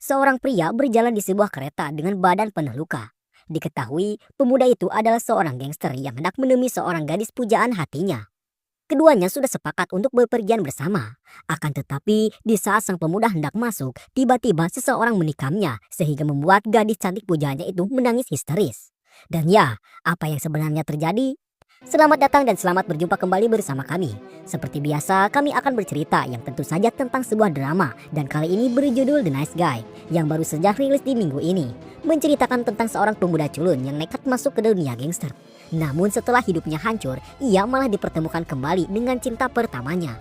Seorang pria berjalan di sebuah kereta dengan badan penuh luka. Diketahui, pemuda itu adalah seorang gangster yang hendak menemui seorang gadis pujaan hatinya. Keduanya sudah sepakat untuk bepergian bersama. Akan tetapi, di saat sang pemuda hendak masuk, tiba-tiba seseorang menikamnya sehingga membuat gadis cantik pujaannya itu menangis histeris. Dan ya, apa yang sebenarnya terjadi? Selamat datang dan selamat berjumpa kembali bersama kami. Seperti biasa, kami akan bercerita yang tentu saja tentang sebuah drama, dan kali ini berjudul The Nice Guy yang baru saja rilis di minggu ini, menceritakan tentang seorang pemuda culun yang nekat masuk ke dunia gangster. Namun setelah hidupnya hancur, ia malah dipertemukan kembali dengan cinta pertamanya.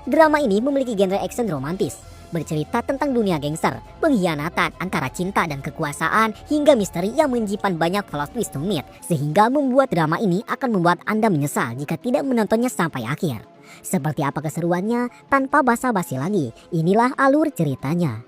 Drama ini memiliki genre action romantis, bercerita tentang dunia gangster, pengkhianatan antara cinta dan kekuasaan, hingga misteri yang menyimpan banyak plot twist rumit, sehingga membuat drama ini akan membuat Anda menyesal jika tidak menontonnya sampai akhir. Seperti apa keseruannya? Tanpa basa-basi lagi, inilah alur ceritanya.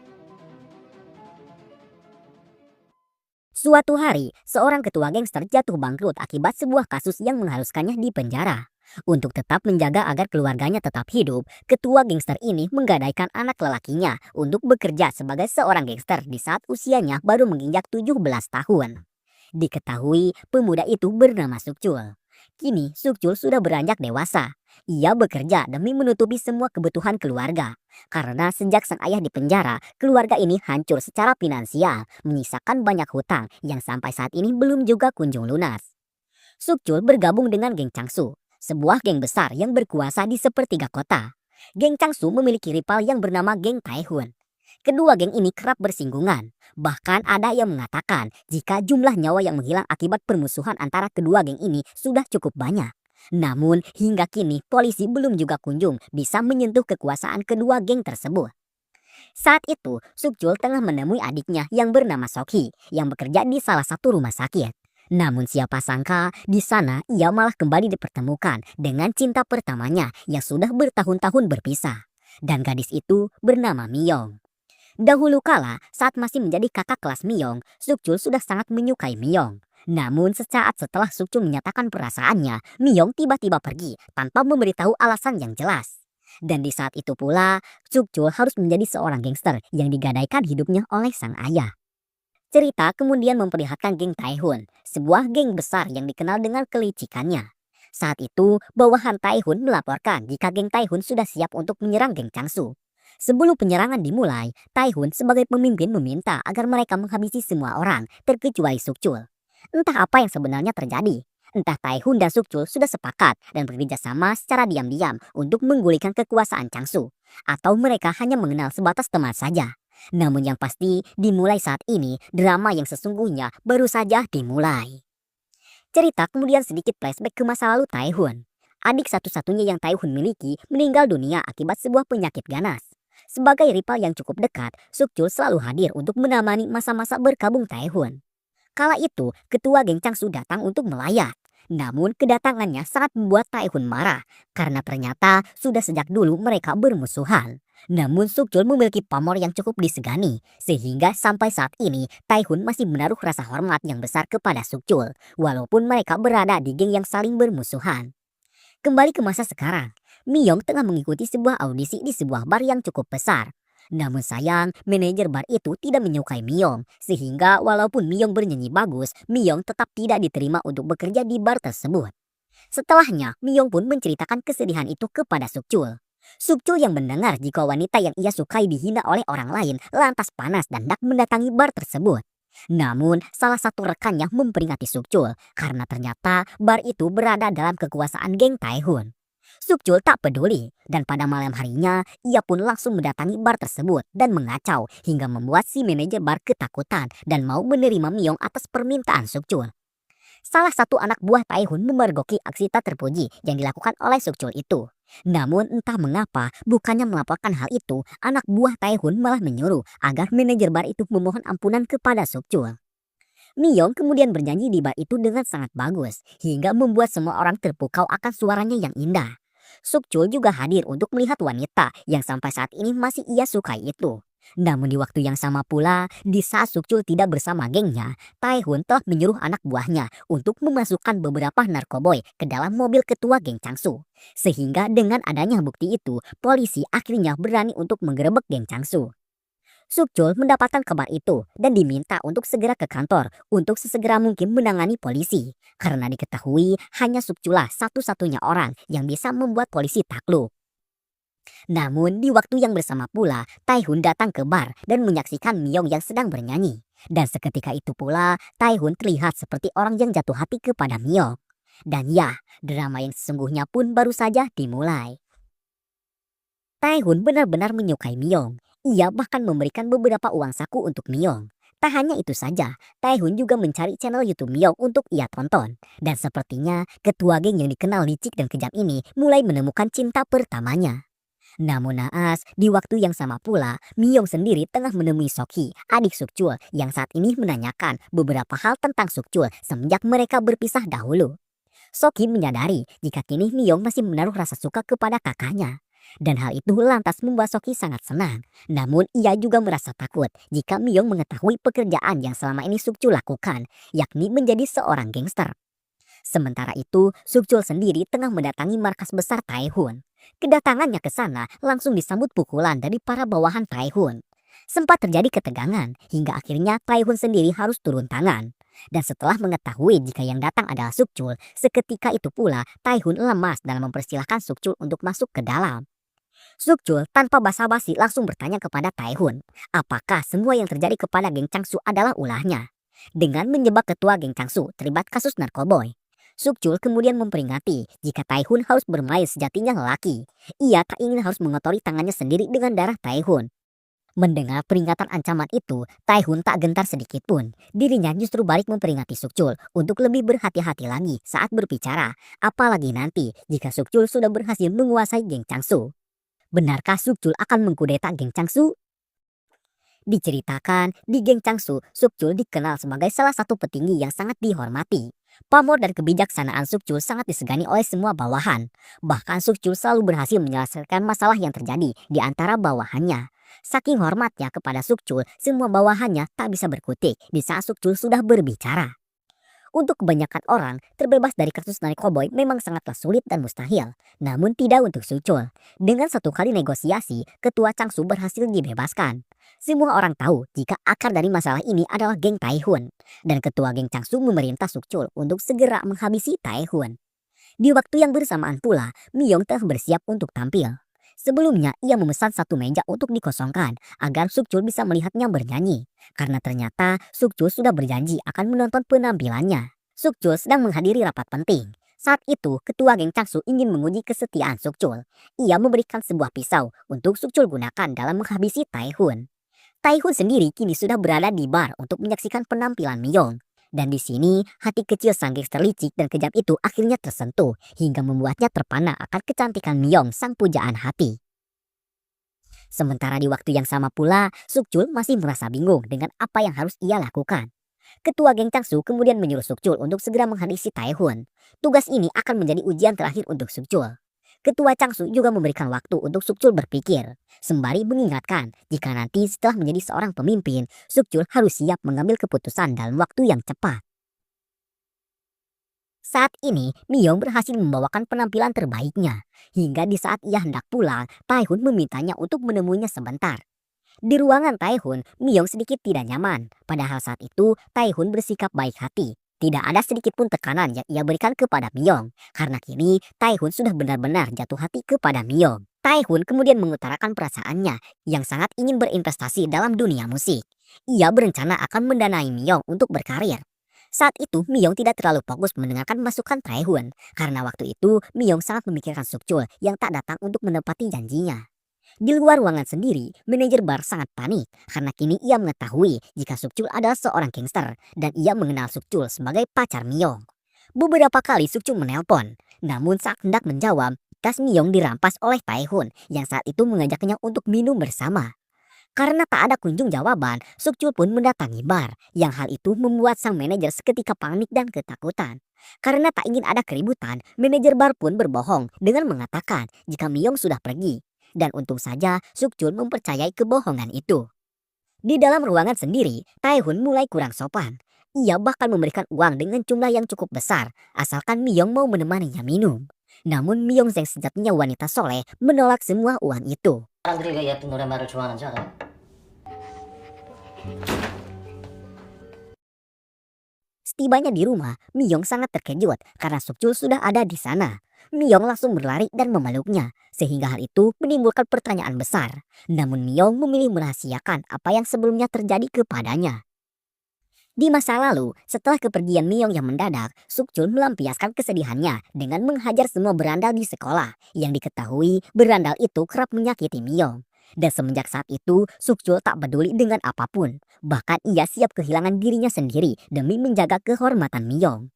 Suatu hari, seorang ketua gangster jatuh bangkrut akibat sebuah kasus yang mengharuskannya di penjara. Untuk tetap menjaga agar keluarganya tetap hidup, ketua gangster ini menggadaikan anak lelakinya untuk bekerja sebagai seorang gangster di saat usianya baru menginjak 17 tahun. Diketahui pemuda itu bernama Sukcul. Kini Sukcul sudah beranjak dewasa. Ia bekerja demi menutupi semua kebutuhan keluarga. Karena sejak sang ayah di penjara, keluarga ini hancur secara finansial, menyisakan banyak hutang yang sampai saat ini belum juga kunjung lunas. Sukcul bergabung dengan geng Changsu, sebuah geng besar yang berkuasa di sepertiga kota. Geng Changsu memiliki rival yang bernama geng Taehun. Kedua geng ini kerap bersinggungan. Bahkan ada yang mengatakan jika jumlah nyawa yang menghilang akibat permusuhan antara kedua geng ini sudah cukup banyak. Namun hingga kini polisi belum juga kunjung bisa menyentuh kekuasaan kedua geng tersebut. Saat itu, Sukcul tengah menemui adiknya yang bernama Sokhi yang bekerja di salah satu rumah sakit. Namun siapa sangka di sana ia malah kembali dipertemukan dengan cinta pertamanya yang sudah bertahun-tahun berpisah. Dan gadis itu bernama Miyong. Dahulu kala saat masih menjadi kakak kelas Miyong, Sukcul sudah sangat menyukai Miyong. Namun sesaat setelah Sukcul menyatakan perasaannya, Miyong tiba-tiba pergi tanpa memberitahu alasan yang jelas. Dan di saat itu pula, Sukcul harus menjadi seorang gangster yang digadaikan hidupnya oleh sang ayah. Cerita kemudian memperlihatkan geng Taehun, sebuah geng besar yang dikenal dengan kelicikannya. Saat itu, bawahan Taehun melaporkan jika geng Taehun sudah siap untuk menyerang geng Changsu. Sebelum penyerangan dimulai, Taehun sebagai pemimpin meminta agar mereka menghabisi semua orang, terkecuali Sukcul. Entah apa yang sebenarnya terjadi. Entah Taehun dan Sukcul sudah sepakat dan bekerja sama secara diam-diam untuk menggulingkan kekuasaan Changsu. Atau mereka hanya mengenal sebatas teman saja. Namun yang pasti, dimulai saat ini, drama yang sesungguhnya baru saja dimulai. Cerita kemudian sedikit flashback ke masa lalu Taehun. Adik satu-satunya yang Taehun miliki meninggal dunia akibat sebuah penyakit ganas. Sebagai rival yang cukup dekat, Sukcul selalu hadir untuk menemani masa-masa berkabung Taehun. Kala itu, ketua geng Changsu datang untuk melayat. Namun kedatangannya sangat membuat Taehun marah, karena ternyata sudah sejak dulu mereka bermusuhan. Namun Sukcul memiliki pamor yang cukup disegani, sehingga sampai saat ini Taehun masih menaruh rasa hormat yang besar kepada Sukcul, walaupun mereka berada di geng yang saling bermusuhan. Kembali ke masa sekarang, Miyong tengah mengikuti sebuah audisi di sebuah bar yang cukup besar. Namun sayang, manajer bar itu tidak menyukai Miyong, sehingga walaupun Miyong bernyanyi bagus, Miyong tetap tidak diterima untuk bekerja di bar tersebut. Setelahnya, Miyong pun menceritakan kesedihan itu kepada Sukcul. Sukcul yang mendengar jika wanita yang ia sukai dihina oleh orang lain lantas panas dan hendak mendatangi bar tersebut. Namun, salah satu rekannya memperingati Sukcul karena ternyata bar itu berada dalam kekuasaan geng Taehun. Sukcul tak peduli dan pada malam harinya ia pun langsung mendatangi bar tersebut dan mengacau hingga membuat si manajer bar ketakutan dan mau menerima Miyong atas permintaan Sukcul. Salah satu anak buah Taehun memergoki aksi tak terpuji yang dilakukan oleh Sukcul itu. Namun entah mengapa bukannya melaporkan hal itu, anak buah Taehun malah menyuruh agar manajer bar itu memohon ampunan kepada Sukcul. Miyong kemudian bernyanyi di bar itu dengan sangat bagus, hingga membuat semua orang terpukau akan suaranya yang indah. Sukcul juga hadir untuk melihat wanita yang sampai saat ini masih ia sukai itu. Namun di waktu yang sama pula, di saat Sukcul tidak bersama gengnya, Taehun telah menyuruh anak buahnya untuk memasukkan beberapa narkoboy ke dalam mobil ketua geng Changsu. Sehingga dengan adanya bukti itu, polisi akhirnya berani untuk menggerebek geng Changsu. Sukjul mendapatkan kabar itu dan diminta untuk segera ke kantor untuk sesegera mungkin menangani polisi. Karena diketahui hanya Sukjulah satu-satunya orang yang bisa membuat polisi takluk. Namun di waktu yang bersama pula, Taihun datang ke bar dan menyaksikan Myong yang sedang bernyanyi. Dan seketika itu pula, Taihun terlihat seperti orang yang jatuh hati kepada Myong. Dan ya, drama yang sesungguhnya pun baru saja dimulai. Taihun benar-benar menyukai Myong. Ia bahkan memberikan beberapa uang saku untuk Myong. Tak hanya itu saja, Taihun juga mencari channel YouTube Myong untuk ia tonton. Dan sepertinya ketua geng yang dikenal licik dan kejam ini mulai menemukan cinta pertamanya. Namun naas, di waktu yang sama pula, Myong sendiri tengah menemui Soki, adik Sukjul, yang saat ini menanyakan beberapa hal tentang Sukjul semenjak mereka berpisah dahulu. Soki menyadari jika kini Myong masih menaruh rasa suka kepada kakaknya. Dan hal itu lantas membuat Soki sangat senang. Namun ia juga merasa takut jika Myong mengetahui pekerjaan yang selama ini Sukjul lakukan, yakni menjadi seorang gangster. Sementara itu, Sukjul sendiri tengah mendatangi markas besar Taihun. Kedatangannya ke sana langsung disambut pukulan dari para bawahan Taihun. Sempat terjadi ketegangan hingga akhirnya Taihun sendiri harus turun tangan. Dan setelah mengetahui jika yang datang adalah Sukjul, seketika itu pula Taihun lemas dalam mempersilahkan Sukjul untuk masuk ke dalam. Sukjul tanpa basa-basi langsung bertanya kepada Taihun, apakah semua yang terjadi kepada geng Changsu adalah ulahnya. Dengan menjebak ketua geng Changsu terlibat kasus narkoboy. Sukjul kemudian memperingati jika Taihun harus bermain sejatinya lelaki. Ia tak ingin harus mengotori tangannya sendiri dengan darah Taihun. Mendengar peringatan ancaman itu, Taihun tak gentar sedikit pun. Dirinya justru balik memperingati Sukjul untuk lebih berhati-hati lagi saat berbicara. Apalagi nanti jika Sukjul sudah berhasil menguasai geng Changsu. Benarkah Sukjul akan mengkudeta geng Changsu? Diceritakan, di geng Changsu, Sukjul dikenal sebagai salah satu petinggi yang sangat dihormati. Pamor dan kebijaksanaan Sukjul sangat disegani oleh semua bawahan. Bahkan Sukjul selalu berhasil menyelesaikan masalah yang terjadi di antara bawahannya. Saking hormatnya kepada Sukjul, semua bawahannya tak bisa berkutik di saat Sukjul sudah berbicara. Untuk kebanyakan orang, terbebas dari kasus narkoboy memang sangatlah sulit dan mustahil. Namun tidak untuk Sukjul. Dengan satu kali negosiasi, ketua Changsu berhasil dibebaskan. Semua orang tahu jika akar dari masalah ini adalah geng Taihun. Dan ketua geng Changsu memerintah Sukjul untuk segera menghabisi Taihun. Di waktu yang bersamaan pula, Myong telah bersiap untuk tampil. Sebelumnya, ia memesan satu meja untuk dikosongkan agar Sukjul bisa melihatnya bernyanyi. Karena ternyata Sukjul sudah berjanji akan menonton penampilannya. Sukjul sedang menghadiri rapat penting. Saat itu, ketua geng Changsu ingin menguji kesetiaan Sukjul. Ia memberikan sebuah pisau untuk Sukjul gunakan dalam menghabisi Taihun. Taihun sendiri kini sudah berada di bar untuk menyaksikan penampilan Myong. Dan di sini, hati kecil sang gangster licik dan kejam itu akhirnya tersentuh hingga membuatnya terpana akan kecantikan Myong sang pujaan hati. Sementara di waktu yang sama pula, Sukjul masih merasa bingung dengan apa yang harus ia lakukan. Ketua geng Changsu kemudian menyuruh Sukjul untuk segera menghabisi Taihun. Tugas ini akan menjadi ujian terakhir untuk Sukjul. Ketua Changsu juga memberikan waktu untuk Sukjul berpikir, sembari mengingatkan jika nanti setelah menjadi seorang pemimpin, Sukjul harus siap mengambil keputusan dalam waktu yang cepat. Saat ini, Myong berhasil membawakan penampilan terbaiknya. Hingga di saat ia hendak pulang, Taihun memintanya untuk menemuinya sebentar. Di ruangan Taihun, Myong sedikit tidak nyaman. Padahal saat itu, Taihun bersikap baik hati. Tidak ada sedikit pun tekanan yang ia berikan kepada Myong. Karena kini, Taihun sudah benar-benar jatuh hati kepada Myong. Taihun kemudian mengutarakan perasaannya yang sangat ingin berinvestasi dalam dunia musik. Ia berencana akan mendanai Myong untuk berkarir. Saat itu, Myong tidak terlalu fokus mendengarkan masukan Taihun. Karena waktu itu, Myong sangat memikirkan Sukjul yang tak datang untuk menepati janjinya. Di luar ruangan sendiri, manajer bar sangat panik karena kini ia mengetahui jika Sukjul adalah seorang gangster dan ia mengenal Sukjul sebagai pacar Myong. Beberapa kali Sukjul menelpon, namun saat hendak menjawab, tas Myong dirampas oleh Taihun yang saat itu mengajaknya untuk minum bersama. Karena tak ada kunjung jawaban, Sukjul pun mendatangi bar, yang hal itu membuat sang manajer seketika panik dan ketakutan. Karena tak ingin ada keributan, manajer bar pun berbohong dengan mengatakan jika Myong sudah pergi. Dan untung saja Sukjul mempercayai kebohongan itu. Di dalam ruangan sendiri, Taihun mulai kurang sopan. Ia bahkan memberikan uang dengan jumlah yang cukup besar, asalkan Myong mau menemaninya minum. Namun Myong yang sejatinya wanita soleh menolak semua uang itu. 사람들이 왜 예쁜 노랫말을 좋아하는지 알아? Setibanya di rumah, Miyong sangat terkejut karena Sukjul sudah ada di sana. Miyong langsung berlari dan memeluknya, sehingga hal itu menimbulkan pertanyaan besar. Namun Miyong memilih merahasiakan apa yang sebelumnya terjadi kepadanya. Di masa lalu, setelah kepergian Miyong yang mendadak, Sukjul melampiaskan kesedihannya dengan menghajar semua berandal di sekolah. Yang diketahui, berandal itu kerap menyakiti Miyong. Dan semenjak saat itu, Sukjul tak peduli dengan apapun. Bahkan ia siap kehilangan dirinya sendiri demi menjaga kehormatan Miyong.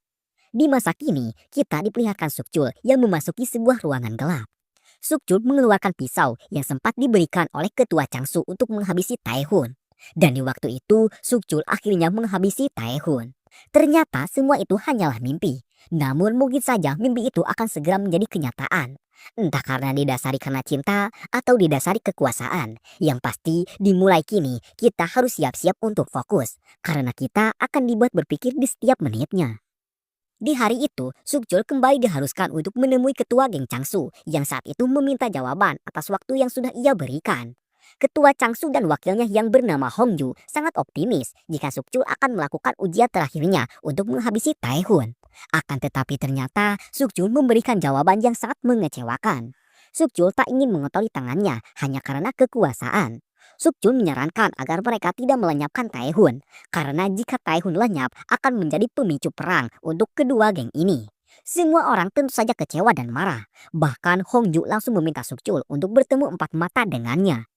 Di masa kini, kita diperlihatkan Sukjul yang memasuki sebuah ruangan gelap. Sukjul mengeluarkan pisau yang sempat diberikan oleh ketua Changsu untuk menghabisi Taehun. Dan di waktu itu, Sukjul akhirnya menghabisi Taehun. Ternyata semua itu hanyalah mimpi. Namun mungkin saja mimpi itu akan segera menjadi kenyataan. Entah karena didasari karena cinta atau didasari kekuasaan. Yang pasti, dimulai kini kita harus siap-siap untuk fokus. Karena kita akan dibuat berpikir di setiap menitnya. Di hari itu, Sukjul kembali diharuskan untuk menemui ketua geng Changsu yang saat itu meminta jawaban atas waktu yang sudah ia berikan. Ketua Changsu dan wakilnya yang bernama Hongju sangat optimis jika Sukjul akan melakukan ujian terakhirnya untuk menghabisi Taehun. Akan tetapi ternyata Sukjul memberikan jawaban yang sangat mengecewakan. Sukjul tak ingin mengotori tangannya hanya karena kekuasaan. Sukjul menyarankan agar mereka tidak melenyapkan Taehun, karena jika Taehun lenyap akan menjadi pemicu perang untuk kedua geng ini. Semua orang tentu saja kecewa dan marah. Bahkan Hongju langsung meminta Sukjul untuk bertemu empat mata dengannya.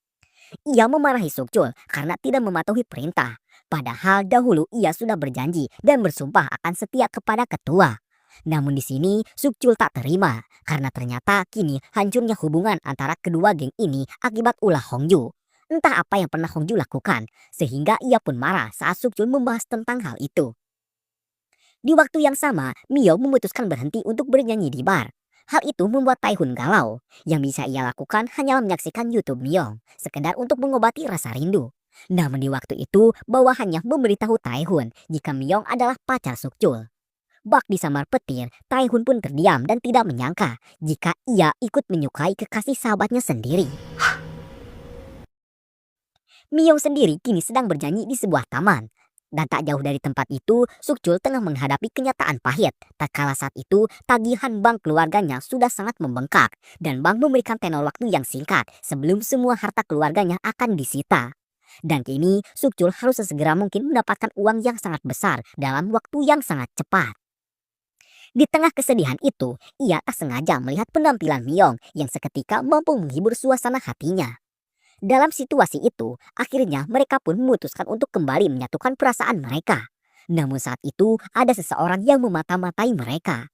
Ia memarahi Sukjul karena tidak mematuhi perintah. Padahal dahulu ia sudah berjanji dan bersumpah akan setia kepada ketua. Namun di sini Sukjul tak terima karena ternyata kini hancurnya hubungan antara kedua geng ini akibat ulah Hongju. Entah apa yang pernah Hongju lakukan sehingga ia pun marah saat Sukjul membahas tentang hal itu. Di waktu yang sama, Mio memutuskan berhenti untuk bernyanyi di bar. Hal itu membuat Taehun galau. Yang bisa ia lakukan hanyalah menyaksikan YouTube Miyong, sekedar untuk mengobati rasa rindu. Namun di waktu itu, bawahannya memberitahu Taehun jika Miyong adalah pacar Sukjul. Bak disambar petir, Taehun pun terdiam dan tidak menyangka jika ia ikut menyukai kekasih sahabatnya sendiri. Miyong sendiri kini sedang bernyanyi di sebuah taman. Dan tak jauh dari tempat itu, Sukjul tengah menghadapi kenyataan pahit. Tak kala saat itu, tagihan bank keluarganya sudah sangat membengkak. Dan bank memberikan tenor waktu yang singkat sebelum semua harta keluarganya akan disita. Dan kini, Sukjul harus sesegera mungkin mendapatkan uang yang sangat besar dalam waktu yang sangat cepat. Di tengah kesedihan itu, ia tak sengaja melihat penampilan Miyong yang seketika mampu menghibur suasana hatinya. Dalam situasi itu, akhirnya mereka pun memutuskan untuk kembali menyatukan perasaan mereka. Namun saat itu, ada seseorang yang memata-matai mereka.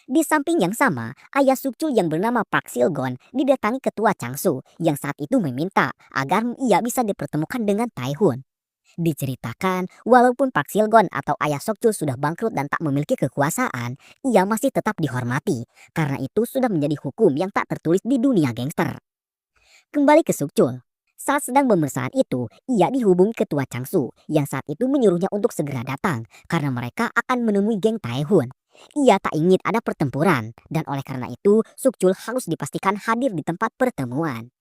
Di samping yang sama, ayah Sukjul yang bernama Park Silgon didatangi ketua Changsu yang saat itu meminta agar ia bisa dipertemukan dengan Taehun. Diceritakan, walaupun Park Silgon atau ayah Sukjul sudah bangkrut dan tak memiliki kekuasaan, ia masih tetap dihormati. Karena itu sudah menjadi hukum yang tak tertulis di dunia gangster. Kembali ke Sukjul. Saat sedang pemeriksaan itu, ia dihubungi ketua Changsu yang saat itu menyuruhnya untuk segera datang karena mereka akan menemui geng Taehun. Ia tak ingin ada pertempuran dan oleh karena itu Sukjul harus dipastikan hadir di tempat pertemuan.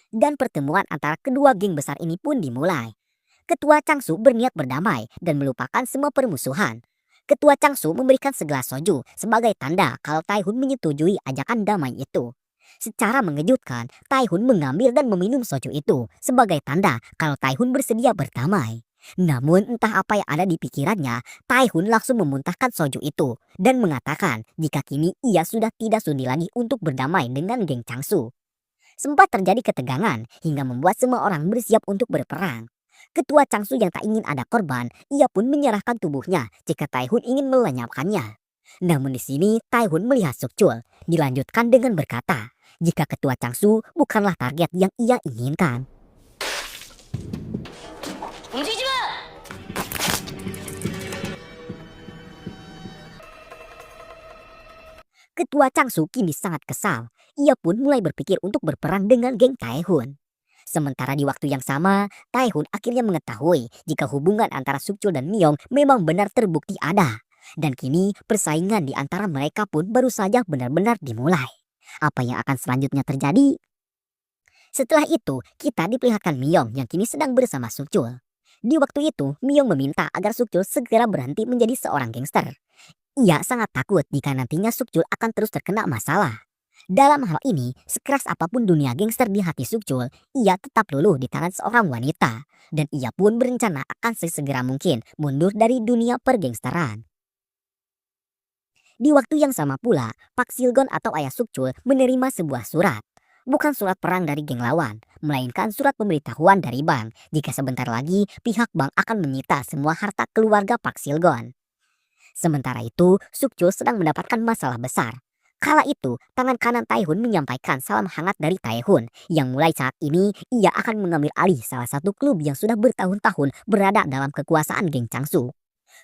Dan pertemuan antara kedua geng besar ini pun dimulai. Ketua Changsu berniat berdamai dan melupakan semua permusuhan. Ketua Changsu memberikan segelas soju sebagai tanda kalau Taehun menyetujui ajakan damai itu. Secara mengejutkan, Taehun mengambil dan meminum soju itu sebagai tanda kalau Taehun bersedia berdamai. Namun entah apa yang ada di pikirannya, Taehun langsung memuntahkan soju itu dan mengatakan jika kini ia sudah tidak sudi lagi untuk berdamai dengan geng Changsu. Sempat terjadi ketegangan hingga membuat semua orang bersiap untuk berperang. Ketua Changsu yang tak ingin ada korban, ia pun menyerahkan tubuhnya jika Taehun ingin melenyapkannya. Namun di sini Taehun melihat Sukjul, dilanjutkan dengan berkata, jika ketua Changsu bukanlah target yang ia inginkan. Ketua Changsu kini sangat kesal. Ia pun mulai berpikir untuk berperang dengan geng Taehun. Sementara di waktu yang sama, Taehun akhirnya mengetahui jika hubungan antara Sukjul dan Miyong memang benar terbukti ada. Dan kini persaingan di antara mereka pun baru saja benar-benar dimulai. Apa yang akan selanjutnya terjadi? Setelah itu, kita diperlihatkan Miyong yang kini sedang bersama Sukchul. Di waktu itu, Miyong meminta agar Sukchul segera berhenti menjadi seorang gangster. Ia sangat takut jika nantinya Sukchul akan terus terkena masalah. Dalam hal ini, sekeras apapun dunia gangster di hati Sukchul, ia tetap luluh di tangan seorang wanita. Dan ia pun berencana akan sesegera mungkin mundur dari dunia pergangsteran. Di waktu yang sama pula, Pak Silgon atau ayah Sukchul menerima sebuah surat. Bukan surat perang dari geng lawan, melainkan surat pemberitahuan dari bank jika sebentar lagi pihak bank akan menyita semua harta keluarga Pak Silgon. Sementara itu, Sukchul sedang mendapatkan masalah besar. Kala itu, tangan kanan Taehun menyampaikan salam hangat dari Taehun yang mulai saat ini ia akan mengambil alih salah satu klub yang sudah bertahun-tahun berada dalam kekuasaan geng Changsu.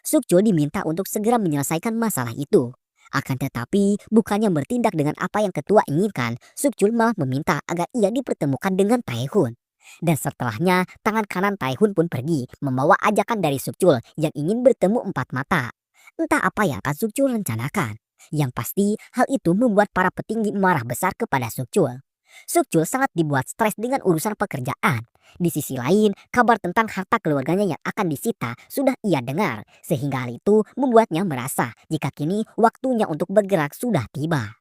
Sukchul diminta untuk segera menyelesaikan masalah itu. Akan tetapi, bukannya bertindak dengan apa yang ketua inginkan, Sukchul malah meminta agar ia dipertemukan dengan Taehun. Dan setelahnya, tangan kanan Taehun pun pergi membawa ajakan dari Sukchul yang ingin bertemu empat mata. Entah apa yang akan Sukchul rencanakan. Yang pasti, hal itu membuat para petinggi marah besar kepada Sukchul. Sukchul sangat dibuat stres dengan urusan pekerjaan. Di sisi lain, kabar tentang harta keluarganya yang akan disita sudah ia dengar, sehingga hal itu membuatnya merasa jika kini waktunya untuk bergerak sudah tiba.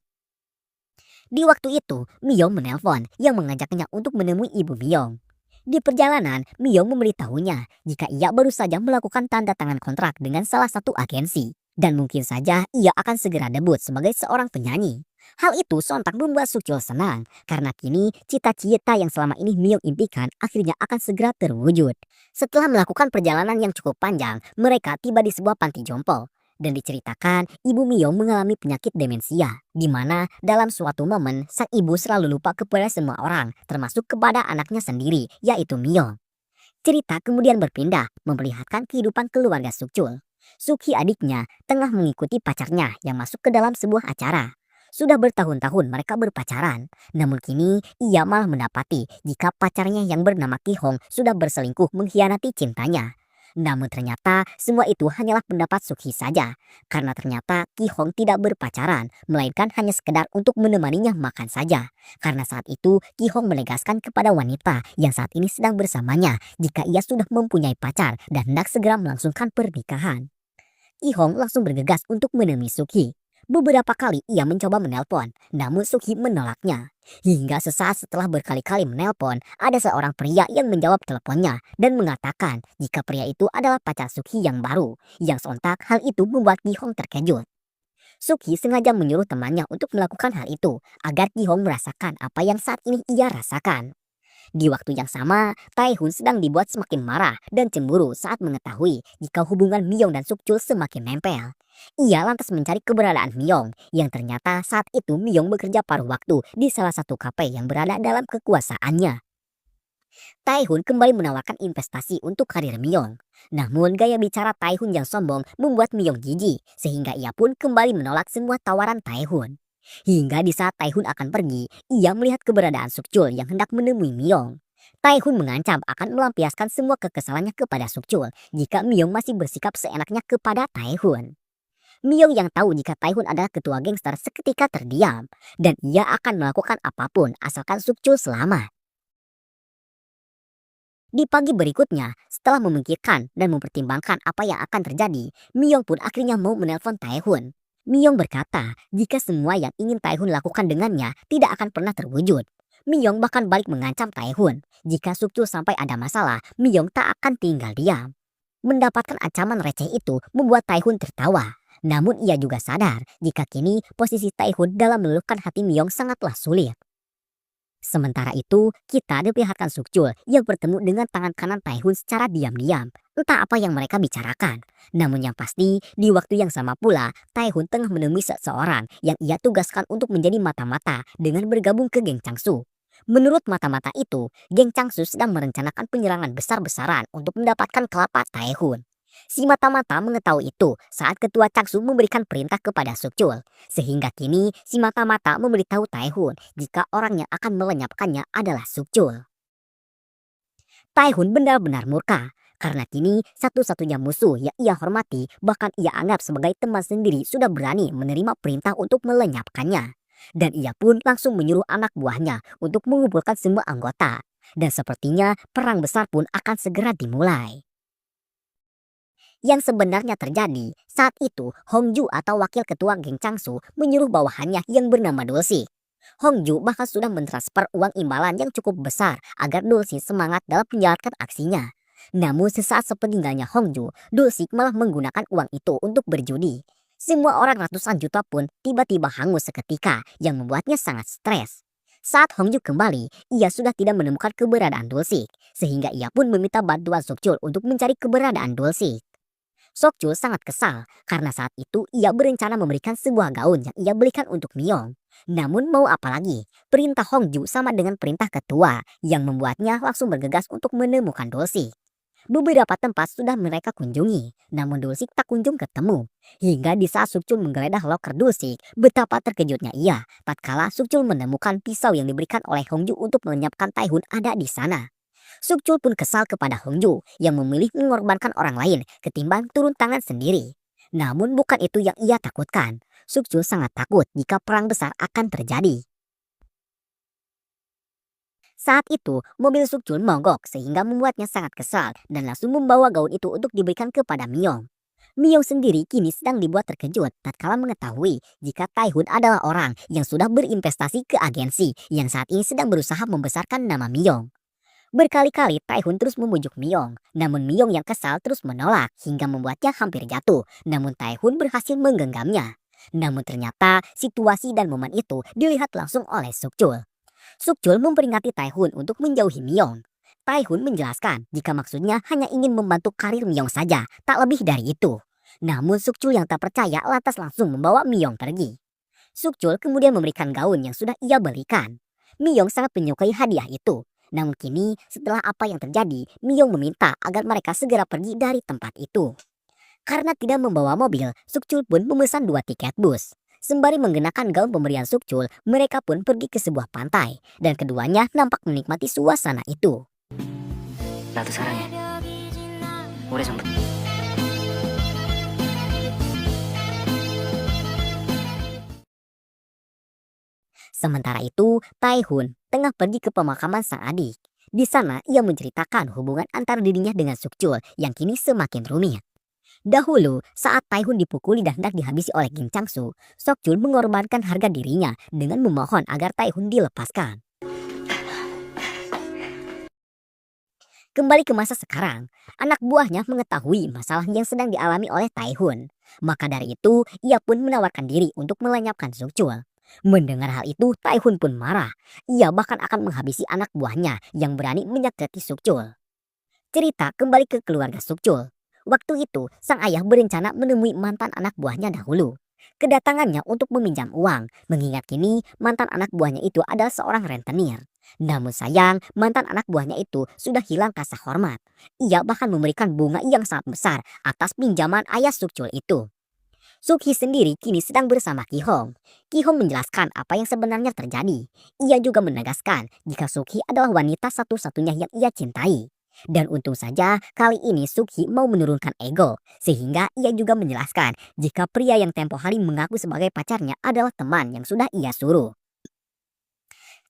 Di waktu itu, Miyong menelpon yang mengajaknya untuk menemui ibu Miyong. Di perjalanan, Miyong memberitahunya jika ia baru saja melakukan tanda tangan kontrak dengan salah satu agensi. Dan mungkin saja ia akan segera debut sebagai seorang penyanyi. Hal itu sontak membuat Sukchul senang, karena kini cita-cita yang selama ini Miyong impikan akhirnya akan segera terwujud. Setelah melakukan perjalanan yang cukup panjang, mereka tiba di sebuah panti jompo. Dan diceritakan, ibu Miyong mengalami penyakit demensia, di mana dalam suatu momen sang ibu selalu lupa kepada semua orang, termasuk kepada anaknya sendiri, yaitu Miyong. Cerita kemudian berpindah, memperlihatkan kehidupan keluarga Sukchul. Suki adiknya tengah mengikuti pacarnya yang masuk ke dalam sebuah acara. Sudah bertahun-tahun mereka berpacaran, namun kini ia malah mendapati jika pacarnya yang bernama Ki-hong sudah berselingkuh mengkhianati cintanya. Namun ternyata semua itu hanyalah pendapat Suki saja, karena ternyata Ki-hong tidak berpacaran, melainkan hanya sekedar untuk menemaninya makan saja. Karena saat itu Ki-hong menegaskan kepada wanita yang saat ini sedang bersamanya jika ia sudah mempunyai pacar dan hendak segera melangsungkan pernikahan. Ki-hong langsung bergegas untuk menemui Suki. Beberapa kali ia mencoba menelpon, namun Suki menolaknya. Hingga sesaat setelah berkali-kali menelpon, ada seorang pria yang menjawab teleponnya dan mengatakan jika pria itu adalah pacar Suki yang baru. Yang sontak hal itu membuat Ki-hong terkejut. Suki sengaja menyuruh temannya untuk melakukan hal itu agar Ki-hong merasakan apa yang saat ini ia rasakan. Di waktu yang sama, Taehun sedang dibuat semakin marah dan cemburu saat mengetahui jika hubungan Miyong dan Sukchul semakin nempel. Ia lantas mencari keberadaan Miyong, yang ternyata saat itu Miyong bekerja paruh waktu di salah satu kafe yang berada dalam kekuasaannya. Taehun kembali menawarkan investasi untuk karir Miyong. Namun gaya bicara Taehun yang sombong membuat Miyong jijik, sehingga ia pun kembali menolak semua tawaran Taehun. Hingga di saat Taehun akan pergi, ia melihat keberadaan Sukchul yang hendak menemui Miyong. Taehun mengancam akan melampiaskan semua kekesalannya kepada Sukchul jika Miyong masih bersikap seenaknya kepada Taehun. Miyong yang tahu jika Taehun adalah ketua gangster seketika terdiam, dan ia akan melakukan apapun asalkan Sukchul selamat. Di pagi berikutnya, setelah memikirkan dan mempertimbangkan apa yang akan terjadi, Miyong pun akhirnya mau menelpon Taehun. Miyong berkata jika semua yang ingin Taehun lakukan dengannya tidak akan pernah terwujud. Miyong bahkan balik mengancam Taehun. Jika Sukchul sampai ada masalah, Miyong tak akan tinggal diam. Mendapatkan ancaman receh itu membuat Taehun tertawa. Namun ia juga sadar jika kini posisi Taehun dalam meluluhkan hati Miyong sangatlah sulit. Sementara itu, kita diperlihatkan Sukchul yang bertemu dengan tangan kanan Taehun secara diam-diam. Entah apa yang mereka bicarakan. Namun yang pasti, di waktu yang sama pula, Taehun tengah menemui seseorang yang ia tugaskan untuk menjadi mata-mata dengan bergabung ke geng Changsu. Menurut mata-mata itu, geng Changsu sedang merencanakan penyerangan besar-besaran untuk mendapatkan kelapa Taehun. Si mata-mata mengetahui itu saat ketua Changsu memberikan perintah kepada Sukchul. Sehingga kini si mata-mata memberitahu Taehun jika orang yang akan melenyapkannya adalah Sukchul. Taehun benar-benar murka karena kini satu-satunya musuh yang ia hormati bahkan ia anggap sebagai teman sendiri sudah berani menerima perintah untuk melenyapkannya. Dan ia pun langsung menyuruh anak buahnya untuk mengumpulkan semua anggota. Dan sepertinya perang besar pun akan segera dimulai. Yang sebenarnya terjadi, saat itu Hongju atau wakil ketua geng Changsu menyuruh bawahannya yang bernama Dulci. Hongju bahkan sudah mentransfer uang imbalan yang cukup besar agar Dulci semangat dalam menjalankan aksinya. Namun sesaat sepeninggalnya Hongju, Dulci malah menggunakan uang itu untuk berjudi. Semua orang ratusan juta pun tiba-tiba hangus seketika yang membuatnya sangat stres. Saat Hongju kembali, ia sudah tidak menemukan keberadaan Dulci, sehingga ia pun meminta bantuan Sukchul untuk mencari keberadaan Dulci. Sokchul sangat kesal karena saat itu ia berencana memberikan sebuah gaun yang ia belikan untuk Myong. Namun mau apa lagi, perintah Hongju sama dengan perintah ketua yang membuatnya langsung bergegas untuk menemukan Dulci. Beberapa tempat sudah mereka kunjungi, namun Dulci tak kunjung ketemu. Hingga di saat Sukchul menggeledah loker Dulci, betapa terkejutnya ia tatkala Sukchul menemukan pisau yang diberikan oleh Hongju untuk melenyapkan Taihun ada di sana. Sukchul pun kesal kepada Hongju yang memilih mengorbankan orang lain ketimbang turun tangan sendiri. Namun bukan itu yang ia takutkan. Sukchul sangat takut jika perang besar akan terjadi. Saat itu, mobil Sukchul mogok sehingga membuatnya sangat kesal dan langsung membawa gaun itu untuk diberikan kepada Myong. Myong sendiri kini sedang dibuat terkejut tatkala mengetahui jika Taihun adalah orang yang sudah berinvestasi ke agensi yang saat ini sedang berusaha membesarkan nama Myong. Berkali-kali Taihun terus memujuk Myong, namun Myong yang kesal terus menolak hingga membuatnya hampir jatuh, namun Taihun berhasil menggenggamnya. Namun ternyata situasi dan momen itu dilihat langsung oleh Sukchul. Sukchul memperingati Taihun untuk menjauhi Myong. Taihun menjelaskan jika maksudnya hanya ingin membantu karir Myong saja, tak lebih dari itu. Namun Sukchul yang tak percaya lantas langsung membawa Myong pergi. Sukchul kemudian memberikan gaun yang sudah ia belikan. Myong sangat menyukai hadiah itu. Namun kini setelah apa yang terjadi, Myong meminta agar mereka segera pergi dari tempat itu. Karena tidak membawa mobil, Sukchul pun memesan 2 tiket bus. Sembari mengenakan gaun pemberian Sukchul, mereka pun pergi ke sebuah pantai. Dan keduanya nampak menikmati suasana itu. 나도 사랑해. 오래전부터. Sementara itu, Taihun tengah pergi ke pemakaman sang adik. Di sana ia menceritakan hubungan antara dirinya dengan Sukchul yang kini semakin rumit. Dahulu, saat Taihun dipukuli dan hendak dihabisi oleh Geng Changsu, Sukchul mengorbankan harga dirinya dengan memohon agar Taihun dilepaskan. Kembali ke masa sekarang, anak buahnya mengetahui masalah yang sedang dialami oleh Taihun. Maka dari itu, ia pun menawarkan diri untuk melenyapkan Sukchul. Mendengar hal itu, Taihun pun marah. Ia bahkan akan menghabisi anak buahnya yang berani menyakiti Sukchul. Cerita kembali ke keluarga Sukchul. Waktu itu, sang ayah berencana menemui mantan anak buahnya dahulu. Kedatangannya untuk meminjam uang, mengingat kini mantan anak buahnya itu adalah seorang rentenir. Namun sayang, mantan anak buahnya itu sudah hilang rasa hormat. Ia bahkan memberikan bunga yang sangat besar atas pinjaman ayah Sukchul itu. Sukhi sendiri kini sedang bersama Ki-hong. Ki-hong menjelaskan apa yang sebenarnya terjadi. Ia juga menegaskan jika Sukhi adalah wanita satu-satunya yang ia cintai. Dan untung saja kali ini Sukhi mau menurunkan ego. Sehingga ia juga menjelaskan jika pria yang tempo hari mengaku sebagai pacarnya adalah teman yang sudah ia suruh.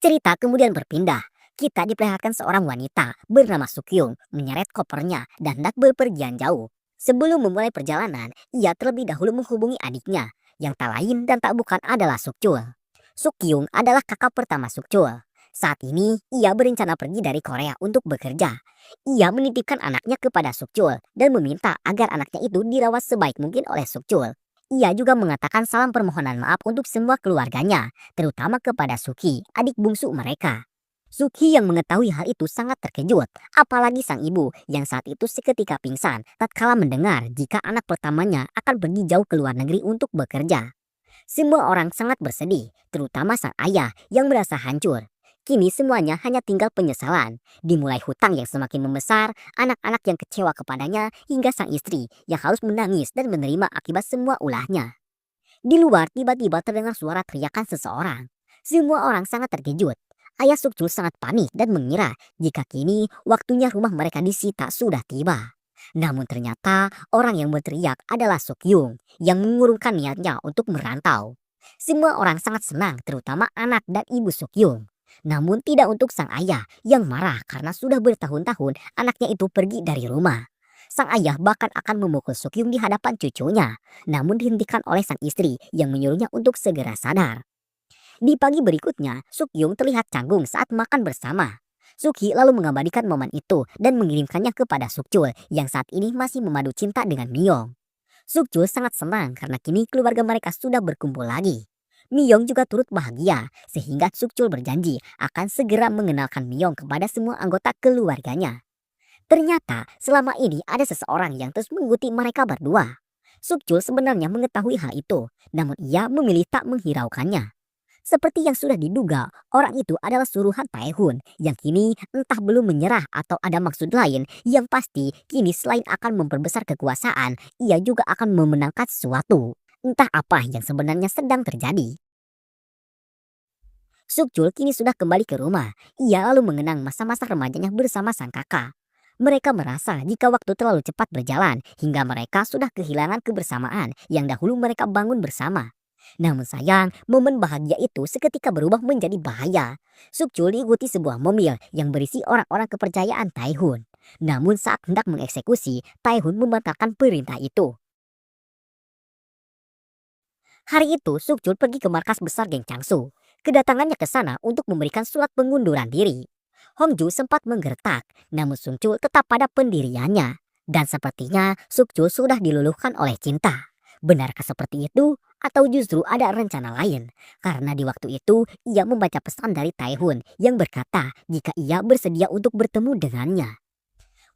Cerita kemudian berpindah. Kita diperlihatkan seorang wanita bernama Sukyung menyeret kopernya dan hendak berpergian jauh. Sebelum memulai perjalanan, ia terlebih dahulu menghubungi adiknya, yang tak lain dan tak bukan adalah Sukchul. Sukyung adalah kakak pertama Sukchul. Saat ini, ia berencana pergi dari Korea untuk bekerja. Ia menitipkan anaknya kepada Sukchul dan meminta agar anaknya itu dirawat sebaik mungkin oleh Sukchul. Ia juga mengatakan salam permohonan maaf untuk semua keluarganya, terutama kepada Sukhi, adik bungsu mereka. Sukhi yang mengetahui hal itu sangat terkejut, apalagi sang ibu yang saat itu seketika pingsan tatkala mendengar jika anak pertamanya akan pergi jauh ke luar negeri untuk bekerja. Semua orang sangat bersedih, terutama sang ayah yang merasa hancur. Kini semuanya hanya tinggal penyesalan, dimulai hutang yang semakin membesar, anak-anak yang kecewa kepadanya, hingga sang istri yang harus menangis dan menerima akibat semua ulahnya. Di luar tiba-tiba terdengar suara teriakan seseorang. Semua orang sangat terkejut. Ayah Sukchul sangat panik dan mengira jika kini waktunya rumah mereka disita sudah tiba. Namun ternyata orang yang berteriak adalah Sukyung yang mengurungkan niatnya untuk merantau. Semua orang sangat senang, terutama anak dan ibu Sukyung. Namun tidak untuk sang ayah yang marah karena sudah bertahun-tahun anaknya itu pergi dari rumah. Sang ayah bahkan akan memukul Sukyung di hadapan cucunya, namun dihentikan oleh sang istri yang menyuruhnya untuk segera sadar. Di pagi berikutnya, Sukyung terlihat canggung saat makan bersama. Sukhi lalu mengabadikan momen itu dan mengirimkannya kepada Sukchul yang saat ini masih memadu cinta dengan Myung. Sukchul sangat senang karena kini keluarga mereka sudah berkumpul lagi. Myung juga turut bahagia sehingga Sukchul berjanji akan segera mengenalkan Myung kepada semua anggota keluarganya. Ternyata selama ini ada seseorang yang terus mengikuti mereka berdua. Sukchul sebenarnya mengetahui hal itu, namun ia memilih tak menghiraukannya. Seperti yang sudah diduga, orang itu adalah suruhan Taehun yang kini entah belum menyerah atau ada maksud lain. Yang pasti kini selain akan memperbesar kekuasaan, ia juga akan memenangkan sesuatu. Entah apa yang sebenarnya sedang terjadi. Sukchul kini sudah kembali ke rumah. Ia lalu mengenang masa-masa remajanya bersama sang kakak. Mereka merasa jika waktu terlalu cepat berjalan hingga mereka sudah kehilangan kebersamaan yang dahulu mereka bangun bersama. Namun sayang, momen bahagia itu seketika berubah menjadi bahaya. Sukchul diikuti sebuah mobil yang berisi orang-orang kepercayaan Taehun. Namun saat hendak mengeksekusi, Taehun membatalkan perintah itu. Hari itu, Sukchul pergi ke markas besar geng Changsu. Kedatangannya ke sana untuk memberikan surat pengunduran diri. Hongju sempat menggertak, namun Sukchul tetap pada pendiriannya. Dan sepertinya Sukchul sudah diluluhkan oleh cinta. Benarkah seperti itu? Atau justru ada rencana lain? Karena di waktu itu ia membaca pesan dari Taehun yang berkata jika ia bersedia untuk bertemu dengannya.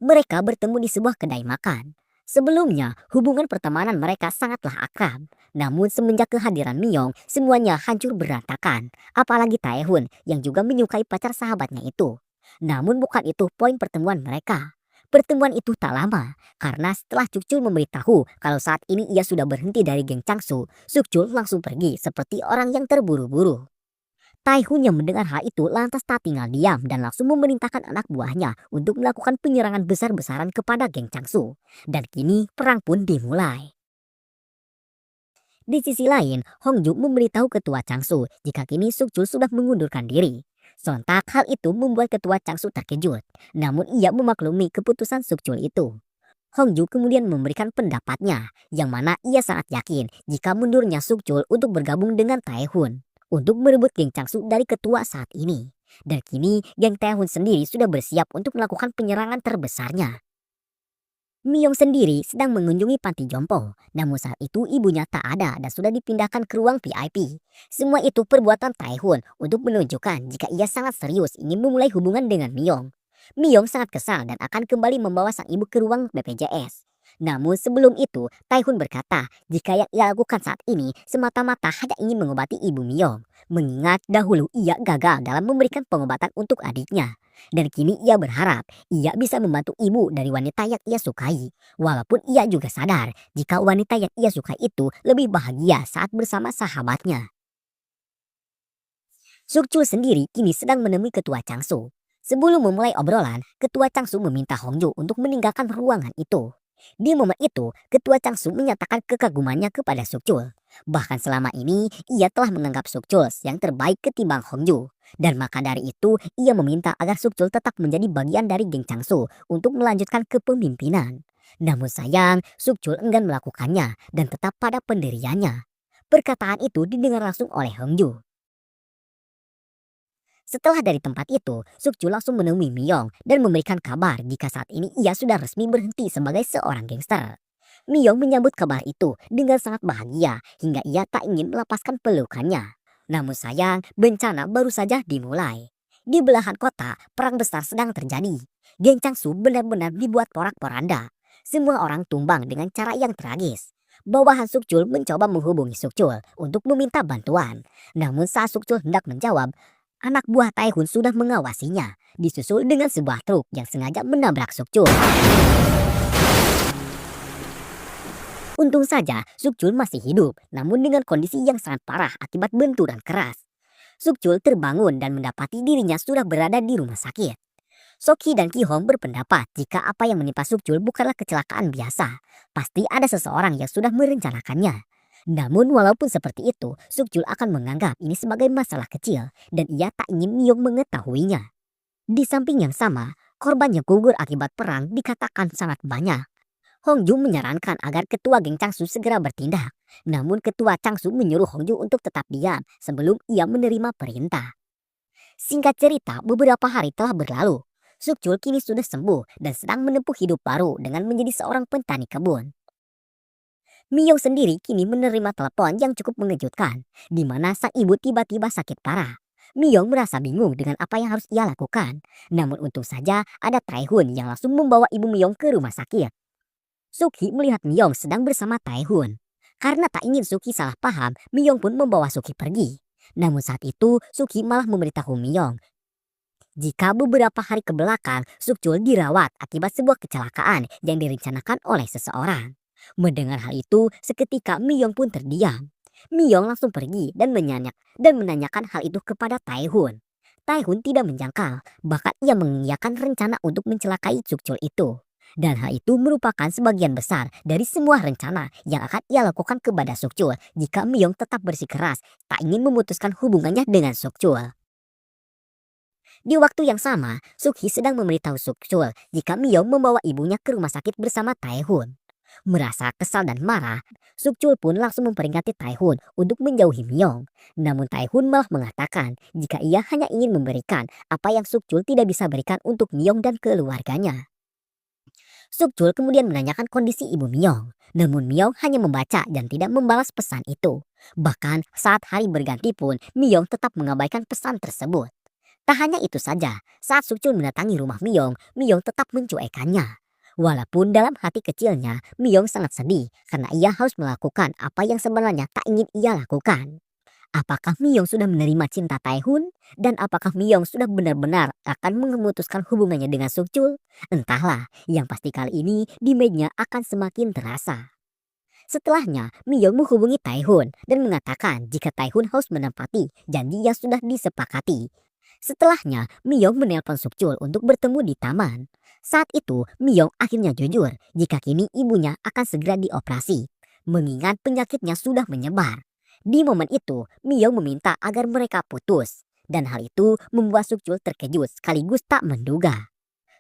Mereka bertemu di sebuah kedai makan. Sebelumnya hubungan pertemanan mereka sangatlah akrab. Namun semenjak kehadiran Myung semuanya hancur berantakan. Apalagi Taehun yang juga menyukai pacar sahabatnya itu. Namun bukan itu poin pertemuan mereka. Pertemuan itu tak lama, karena setelah Sukchul memberitahu kalau saat ini ia sudah berhenti dari geng Changsu, Sukchul langsung pergi seperti orang yang terburu-buru. Taehun yang mendengar hal itu lantas tak tinggal diam dan langsung memerintahkan anak buahnya untuk melakukan penyerangan besar-besaran kepada geng Changsu. Dan kini perang pun dimulai. Di sisi lain, Hongju memberitahu ketua Changsu jika kini Sukchul sudah mengundurkan diri. Sontak hal itu membuat ketua Changsu terkejut, namun ia memaklumi keputusan Sukchul itu. Hongju kemudian memberikan pendapatnya, yang mana ia sangat yakin jika mundurnya Sukchul untuk bergabung dengan Taehun, untuk merebut geng Changsu dari ketua saat ini. Dan kini geng Taehun sendiri sudah bersiap untuk melakukan penyerangan terbesarnya. Myung sendiri sedang mengunjungi panti jompo, namun saat itu ibunya tak ada dan sudah dipindahkan ke ruang VIP. Semua itu perbuatan Taehun untuk menunjukkan jika ia sangat serius ingin memulai hubungan dengan Myung. Myung sangat kesal dan akan kembali membawa sang ibu ke ruang BPJS. Namun sebelum itu, Taehun berkata jika yang ia lakukan saat ini semata-mata hanya ingin mengobati ibu Myung, mengingat dahulu ia gagal dalam memberikan pengobatan untuk adiknya. Dan kini ia berharap ia bisa membantu ibu dari wanita yang ia sukai. Walaupun ia juga sadar jika wanita yang ia sukai itu lebih bahagia saat bersama sahabatnya. Sukchul sendiri kini sedang menemui ketua Changsu. Sebelum memulai obrolan, ketua Changsu meminta Hongju untuk meninggalkan ruangan itu. Di momen itu, ketua Changsu menyatakan kekagumannya kepada Sukchul. Bahkan selama ini, ia telah menganggap Sukchul yang terbaik ketimbang Hongju. Dan maka dari itu, ia meminta agar Sukchul tetap menjadi bagian dari geng Changsu untuk melanjutkan kepemimpinan. Namun sayang, Sukchul enggan melakukannya dan tetap pada pendiriannya. Perkataan itu didengar langsung oleh Hongju. Setelah dari tempat itu, Sukchul langsung menemui Myung dan memberikan kabar jika saat ini ia sudah resmi berhenti sebagai seorang gangster. Myung menyambut kabar itu dengan sangat bahagia hingga ia tak ingin melepaskan pelukannya. Namun sayang, bencana baru saja dimulai. Di belahan kota, perang besar sedang terjadi. Geng Changsu benar-benar dibuat porak-poranda. Semua orang tumbang dengan cara yang tragis. Bawahan Sukchul mencoba menghubungi Sukchul untuk meminta bantuan. Namun saat Sukchul hendak menjawab, anak buah Taehun sudah mengawasinya, disusul dengan sebuah truk yang sengaja menabrak Sukchul. Untung saja Sukchul masih hidup, namun dengan kondisi yang sangat parah akibat benturan keras. Sukchul terbangun dan mendapati dirinya sudah berada di rumah sakit. Sokhi dan Ki-hong berpendapat jika apa yang menimpa Sukchul bukanlah kecelakaan biasa. Pasti ada seseorang yang sudah merencanakannya. Namun walaupun seperti itu, Sukjul akan menganggap ini sebagai masalah kecil dan ia tak ingin Myong mengetahuinya. Di samping yang sama, korban yang gugur akibat perang dikatakan sangat banyak. Hongju menyarankan agar ketua geng Changsu segera bertindak. Namun ketua Changsu menyuruh Hongju untuk tetap diam sebelum ia menerima perintah. Singkat cerita, beberapa hari telah berlalu. Sukjul kini sudah sembuh dan sedang menempuh hidup baru dengan menjadi seorang petani kebun. Myong sendiri kini menerima telepon yang cukup mengejutkan, di mana sang ibu tiba-tiba sakit parah. Myong merasa bingung dengan apa yang harus ia lakukan. Namun untung saja ada Taehun yang langsung membawa ibu Myong ke rumah sakit. Suki melihat Myong sedang bersama Taehun. Karena tak ingin Suki salah paham, Myong pun membawa Suki pergi. Namun saat itu, Suki malah memberitahu Myong jika beberapa hari ke belakang Sukjul dirawat akibat sebuah kecelakaan yang direncanakan oleh seseorang. Mendengar hal itu, seketika Myong pun terdiam. Myong langsung pergi dan menanyakan hal itu kepada Taehun. Taehun tidak menjangkal, bahkan ia mengiyakan rencana untuk mencelakai Sukjul itu. Dan hal itu merupakan sebagian besar dari semua rencana yang akan ia lakukan kepada Sukjul jika Myong tetap bersikeras tak ingin memutuskan hubungannya dengan Sukjul. Di waktu yang sama, Sukhi sedang memberitahu Sukjul jika Myong membawa ibunya ke rumah sakit bersama Taehun. Merasa kesal dan marah, Sukjul pun langsung memperingati Taehun untuk menjauhi Myong. Namun Taehun malah mengatakan jika ia hanya ingin memberikan apa yang Sukjul tidak bisa berikan untuk Myong dan keluarganya. Sukjul kemudian menanyakan kondisi ibu Myong. Namun Myong hanya membaca dan tidak membalas pesan itu. Bahkan saat hari berganti pun Myong tetap mengabaikan pesan tersebut. Tak hanya itu saja, saat Sukjul mendatangi rumah Myong, Myong tetap mencuekannya. Walaupun dalam hati kecilnya, Myong sangat sedih karena ia harus melakukan apa yang sebenarnya tak ingin ia lakukan. Apakah Myong sudah menerima cinta Taehun? Dan apakah Myong sudah benar-benar akan memutuskan hubungannya dengan Sukjul? Entahlah, yang pasti kali ini damage-nya akan semakin terasa. Setelahnya, Myong menghubungi Taehun dan mengatakan jika Taehun harus menepati janji yang sudah disepakati. Setelahnya, Myong menelpon Sukjul untuk bertemu di taman. Saat itu, Myong akhirnya jujur jika kini ibunya akan segera dioperasi, mengingat penyakitnya sudah menyebar. Di momen itu, Myong meminta agar mereka putus, dan hal itu membuat Sukjul terkejut sekaligus tak menduga.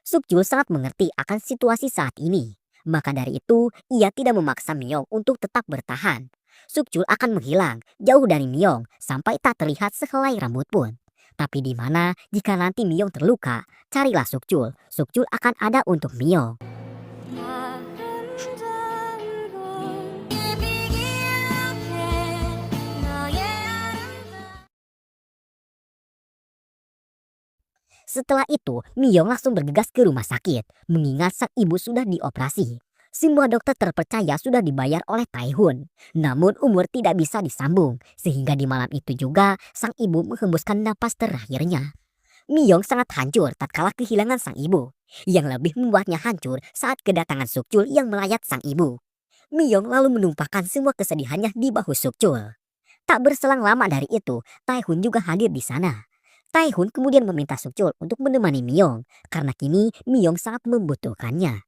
Sukjul sangat mengerti akan situasi saat ini, maka dari itu ia tidak memaksa Myong untuk tetap bertahan. Sukjul akan menghilang jauh dari Myong sampai tak terlihat sehelai rambut pun. Tapi di mana jika nanti Myong terluka, carilah Sukjul. Sukjul akan ada untuk Myong. Setelah itu, Myong langsung bergegas ke rumah sakit, mengingat sang ibu sudah dioperasi. Semua dokter terpercaya sudah dibayar oleh Taehun. Namun umur tidak bisa disambung, sehingga di malam itu juga sang ibu menghembuskan napas terakhirnya. Myong sangat hancur tatkala kehilangan sang ibu. Yang lebih membuatnya hancur saat kedatangan Sukjul yang melayat sang ibu. Myong lalu menumpahkan semua kesedihannya di bahu Sukjul. Tak berselang lama dari itu, Taehun juga hadir di sana. Taehun kemudian meminta Sukjul untuk menemani Myong, karena kini Myong sangat membutuhkannya.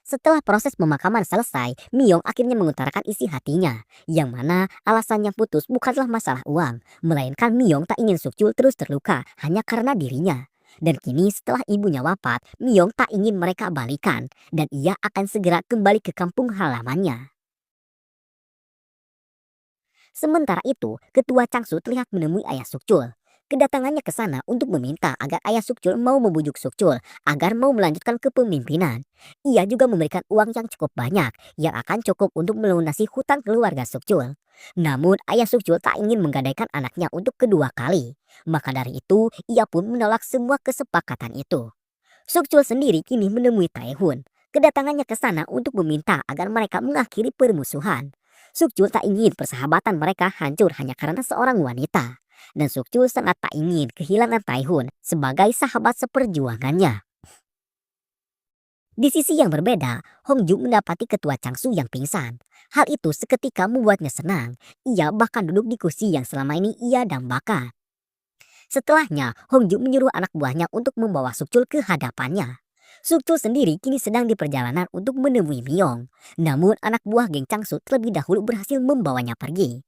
Setelah proses pemakaman selesai, Myong akhirnya mengutarakan isi hatinya, yang mana alasannya putus bukanlah masalah uang, melainkan Myong tak ingin Sukjul terus terluka hanya karena dirinya. Dan kini setelah ibunya wafat, Myong tak ingin mereka balikan, dan ia akan segera kembali ke kampung halamannya. Sementara itu, ketua Changsu terlihat menemui ayah Sukjul. Kedatangannya ke sana untuk meminta agar ayah Sukjul mau membujuk Sukjul agar mau melanjutkan kepemimpinan. Ia juga memberikan uang yang cukup banyak yang akan cukup untuk melunasi hutang keluarga Sukjul. Namun ayah Sukjul tak ingin menggadaikan anaknya untuk kedua kali. Maka dari itu ia pun menolak semua kesepakatan itu. Sukjul sendiri kini menemui Taehun. Kedatangannya ke sana untuk meminta agar mereka mengakhiri permusuhan. Sukjul tak ingin persahabatan mereka hancur hanya karena seorang wanita. Dan Sukjul sangat tak ingin kehilangan Taehun sebagai sahabat seperjuangannya. Di sisi yang berbeda, Hongju mendapati ketua Changsu yang pingsan. Hal itu seketika membuatnya senang. Ia bahkan duduk di kursi yang selama ini ia dambakan. Setelahnya, Hongju menyuruh anak buahnya untuk membawa Sukjul ke hadapannya. Sukchul sendiri kini sedang di perjalanan untuk menemui Myong. Namun anak buah geng Changsu terlebih dahulu berhasil membawanya pergi.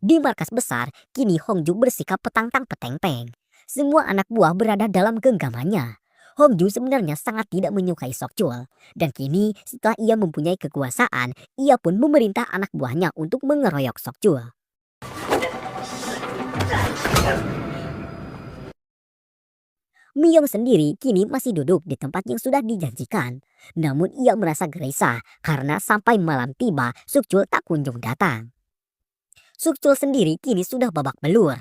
Di markas besar, kini Hongju bersikap petantang-petenteng. Semua anak buah berada dalam genggamannya. Hongju sebenarnya sangat tidak menyukai Sokchul. Dan kini setelah ia mempunyai kekuasaan, ia pun memerintah anak buahnya untuk mengeroyok Sokchul. Myong sendiri kini masih duduk di tempat yang sudah dijanjikan. Namun ia merasa gelisah karena sampai malam tiba Sukchul tak kunjung datang. Sukchul sendiri kini sudah babak belur.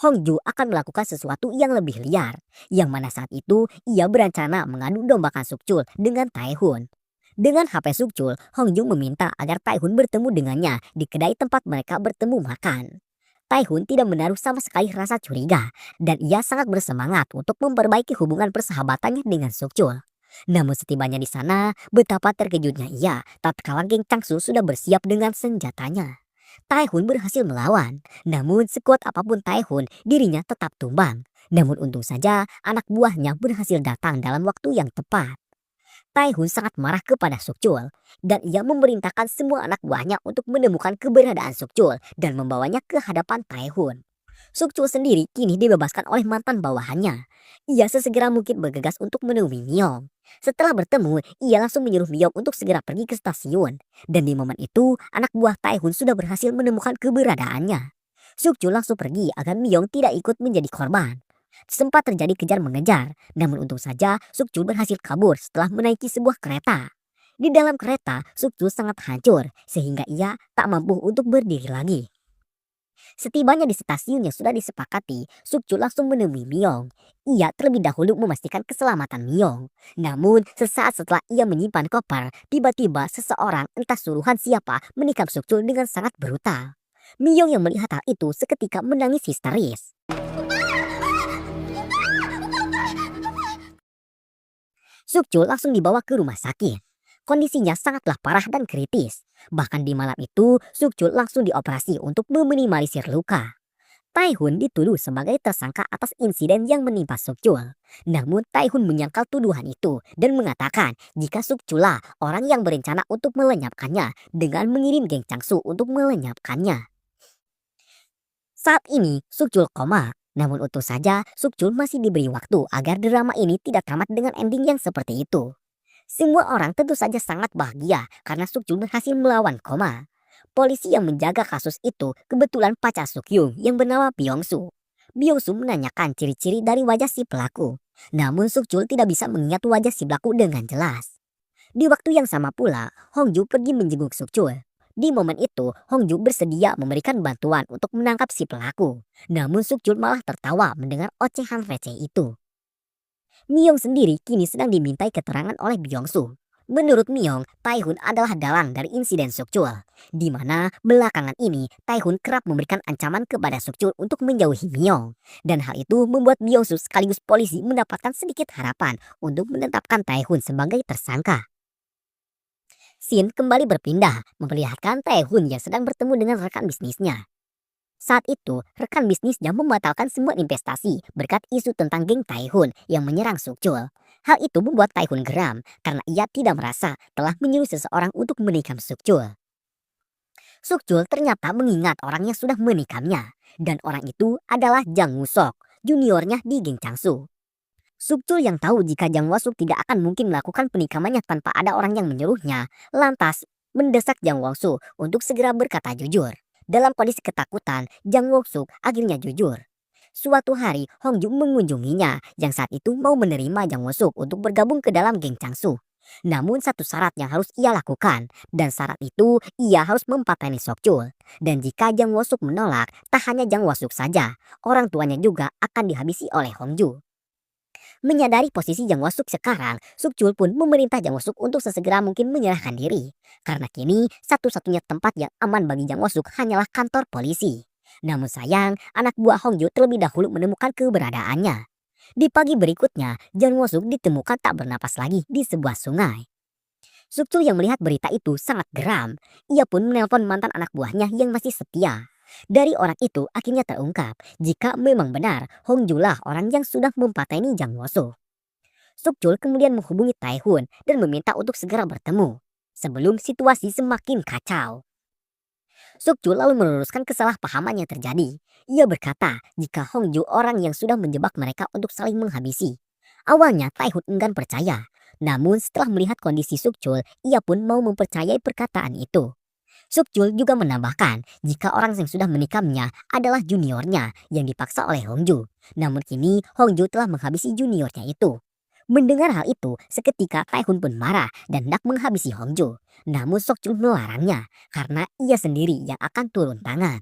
Hongju akan melakukan sesuatu yang lebih liar, yang mana saat itu ia berencana mengadu dombakan Sukchul dengan Taehun. Dengan HP Sukchul, Hongju meminta agar Taehun bertemu dengannya di kedai tempat mereka bertemu makan. Taehun tidak menaruh sama sekali rasa curiga, dan ia sangat bersemangat untuk memperbaiki hubungan persahabatannya dengan Sukchul. Namun setibanya di sana, betapa terkejutnya ia tatkala geng Changsu sudah bersiap dengan senjatanya. Taehun berhasil melawan, namun sekuat apapun Taehun, dirinya tetap tumbang. Namun untung saja anak buahnya berhasil datang dalam waktu yang tepat. Taehun sangat marah kepada Sukchul, dan ia memerintahkan semua anak buahnya untuk menemukan keberadaan Sukchul dan membawanya ke hadapan Taehun. Sukchul sendiri kini dibebaskan oleh mantan bawahannya. Ia sesegera mungkin bergegas untuk menemui Myong. Setelah bertemu, ia langsung menyuruh Myong untuk segera pergi ke stasiun. Dan di momen itu, anak buah Taehun sudah berhasil menemukan keberadaannya. Sukchul langsung pergi agar Myong tidak ikut menjadi korban. Sempat terjadi kejar-mengejar, namun untung saja Sukchul berhasil kabur setelah menaiki sebuah kereta. Di dalam kereta, Sukchul sangat hancur sehingga ia tak mampu untuk berdiri lagi. Setibanya di stasiun yang sudah disepakati, Sukchul langsung menemui Myong. Ia terlebih dahulu memastikan keselamatan Myong. Namun sesaat setelah ia menyimpan koper, tiba-tiba seseorang entah suruhan siapa menikam Sukchul dengan sangat brutal. Myong yang melihat hal itu seketika menangis histeris. Sukchul langsung dibawa ke rumah sakit. Kondisinya sangatlah parah dan kritis. Bahkan di malam itu, Sukchul langsung dioperasi untuk meminimalisir luka. Taehun dituduh sebagai tersangka atas insiden yang menimpa Sukchul. Namun Taehun menyangkal tuduhan itu dan mengatakan jika Sukchul lah orang yang berencana untuk melenyapkannya dengan mengirim geng Changsu untuk melenyapkannya. Saat ini Sukchul koma. Namun untung saja Sukchul masih diberi waktu agar drama ini tidak tamat dengan ending yang seperti itu. Semua orang tentu saja sangat bahagia karena Sukchul berhasil melawan koma. Polisi yang menjaga kasus itu kebetulan pacar Sukyung yang bernama Byung-soo. Byung-soo menanyakan ciri-ciri dari wajah si pelaku. Namun Sukchul tidak bisa mengingat wajah si pelaku dengan jelas. Di waktu yang sama pula, Hongju pergi menjenguk Sukchul. Di momen itu, Hongju bersedia memberikan bantuan untuk menangkap si pelaku. Namun Sukchul malah tertawa mendengar ocehan receh itu. Myong sendiri kini sedang dimintai keterangan oleh Byung-soo. Menurut Myong, Taehun adalah dalang dari insiden Sukchul. Di mana belakangan ini Taehun kerap memberikan ancaman kepada Sukchul untuk menjauhi Myong. Dan hal itu membuat Byung-soo sekaligus polisi mendapatkan sedikit harapan untuk menetapkan Taehun sebagai tersangka. Scene kembali berpindah, memperlihatkan Taehun yang sedang bertemu dengan rekan bisnisnya. Saat itu, rekan bisnisnya membatalkan semua investasi berkat isu tentang geng Taehun yang menyerang Sukchul. Hal itu membuat Taehun geram karena ia tidak merasa telah menyuruh seseorang untuk menikam Sukchul. Sukchul ternyata mengingat orang yang sudah menikamnya, dan orang itu adalah Jang Woo-sok, juniornya di geng Changsu. Sukchul yang tahu jika Jang Woo-sok tidak akan mungkin melakukan penikamannya tanpa ada orang yang menyuruhnya, lantas mendesak Jang Woo-sok untuk segera berkata jujur. Dalam kondisi ketakutan, Jang Woo-sok akhirnya jujur. Suatu hari, Hongju mengunjunginya yang saat itu mau menerima Jang Woo-sok untuk bergabung ke dalam geng Changsu. Namun satu syarat yang harus ia lakukan, dan syarat itu ia harus mempateni Sokchul. Dan jika Jang Woo-sok menolak, tak hanya Jang Woo-sok saja, orang tuanya juga akan dihabisi oleh Hongju. Menyadari posisi Jang Woo-sok sekarang, Sukchul pun memerintah Jang Woo-sok untuk sesegera mungkin menyerahkan diri. Karena kini satu-satunya tempat yang aman bagi Jang Woo-sok hanyalah kantor polisi. Namun sayang, anak buah Hongju terlebih dahulu menemukan keberadaannya. Di pagi berikutnya, Jang Woo-sok ditemukan tak bernapas lagi di sebuah sungai. Sukchul yang melihat berita itu sangat geram. Ia pun menelpon mantan anak buahnya yang masih setia. Dari orang itu akhirnya terungkap jika memang benar Hongju lah orang yang sudah mempateni Jang Woo-soo. Sukjul kemudian menghubungi Taehun dan meminta untuk segera bertemu sebelum situasi semakin kacau. Sukjul lalu meluruskan kesalahpahaman yang terjadi. Ia berkata jika Hongju orang yang sudah menjebak mereka untuk saling menghabisi. Awalnya Taehun enggan percaya, namun setelah melihat kondisi Sukjul, ia pun mau mempercayai perkataan itu. Sukjul juga menambahkan jika orang yang sudah menikamnya adalah juniornya yang dipaksa oleh Hongju. Namun kini Hongju telah menghabisi juniornya itu. Mendengar hal itu, seketika Taehun pun marah dan hendak menghabisi Hongju. Namun Sukjul melarangnya karena ia sendiri yang akan turun tangan.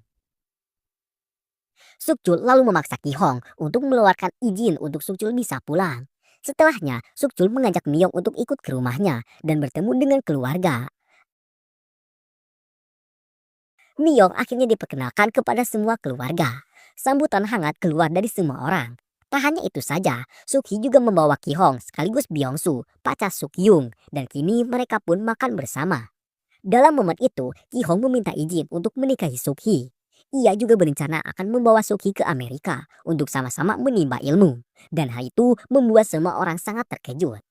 Sukjul lalu memaksa Ki Hong untuk mengeluarkan izin untuk Sukjul bisa pulang. Setelahnya, Sukjul mengajak Myong untuk ikut ke rumahnya dan bertemu dengan keluarga. Myong akhirnya diperkenalkan kepada semua keluarga. Sambutan hangat keluar dari semua orang. Tak hanya itu saja, Suk-hee juga membawa Ki Hong sekaligus Byung-soo, pacar Suk-yung, dan kini mereka pun makan bersama. Dalam momen itu, Ki Hong meminta izin untuk menikahi Suk-hee. Ia juga berencana akan membawa Suk-hee ke Amerika untuk sama-sama menimba ilmu. Dan hal itu membuat semua orang sangat terkejut.